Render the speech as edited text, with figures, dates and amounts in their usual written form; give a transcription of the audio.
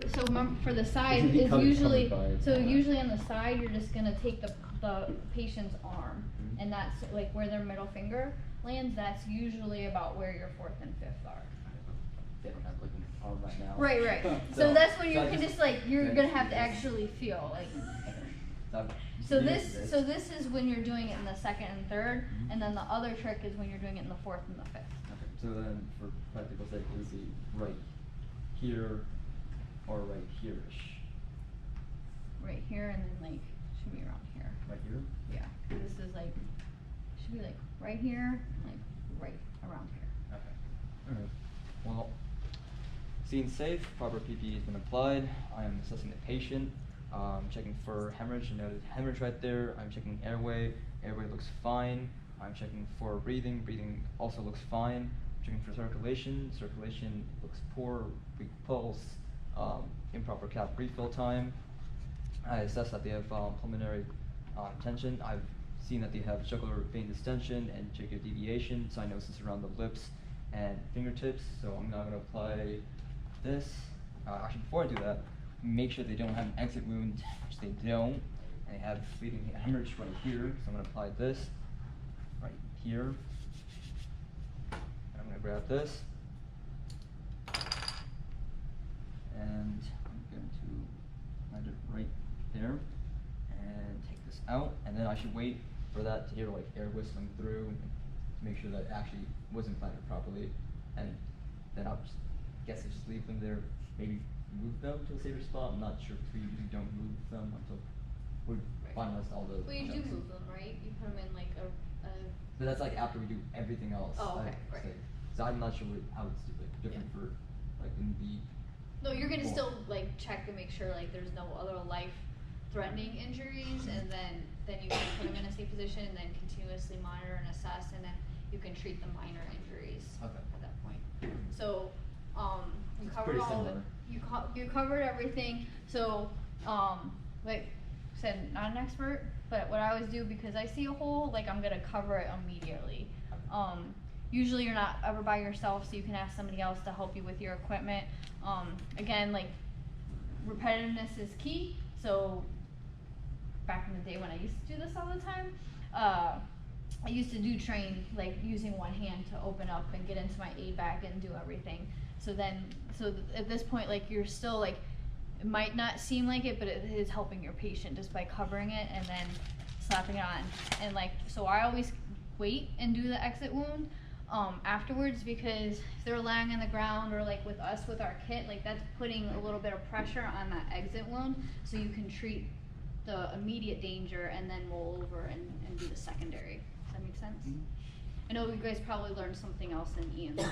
So remember, for the side Isn't he is covered usually, by- so usually on the side, you're just gonna take the patient's arm, and that's like where their middle finger lands, that's usually about where your fourth and fifth are. They don't have like an arm right now. Right. So that's when you can just like, you're gonna have to actually feel like. So this is when you're doing it in the second and third, and then the other trick is when you're doing it in the fourth and the fifth. Okay. So then, for practical sake, it would be right here or right here-ish. Right here, and then like should be around here. Right here? Yeah. This is like should be like right here, and like right around here. Okay. Alright. Well, scene safe, proper PPE has been applied. I am assessing the patient. Checking for hemorrhage. You know, there's hemorrhage right there. I'm checking airway. Airway looks fine. I'm checking for breathing. Breathing also looks fine. Checking for circulation. Circulation looks poor. Weak pulse. Improper cap refill time. I assess that they have pulmonary tension. I've seen that they have jugular vein distension and jugular deviation, cyanosis around the lips and fingertips. So I'm now going to apply this. Actually, before I do that, make sure they don't have an exit wound, which they don't. And they have bleeding hemorrhage right here. So I'm going to apply this right here. And I'm going to grab this. And I'm going to land it right there and take this out. And then I should wait for that to hear like air whistling through and to make sure that it actually was implanted properly. And then I'll just leave them there, maybe move them to a safer spot. I'm not sure if we usually don't move them until we finalize all the. Well, you do move them, right? You put them in like a. But that's like after we do everything else. Oh, okay, right. So I'm not sure how it's like different for like in the. No, you're gonna still like check and make sure like there's no other life-threatening injuries, and then you can put them in a safe position, and then continuously monitor and assess, and then you can treat the minor injuries at that point. So, you covered all of it. You covered everything. So, like I said, not an expert, but what I always do, because I see a hole, like I'm gonna cover it immediately. Usually you're not ever by yourself, so you can ask somebody else to help you with your equipment. Again, like repetitiveness is key. So back in the day when I used to do this all the time, I used to do train like using one hand to open up and get into my aid bag and do everything. So at this point, like you're still like, it might not seem like it, but it is helping your patient just by covering it and then slapping it on. And like, so I always wait and do the exit wound afterwards, because if they're lying on the ground or like with us with our kit, like that's putting a little bit of pressure on that exit wound, so you can treat the immediate danger and then roll over and do the secondary. Does that make sense? I know you guys probably learned something else in EMT.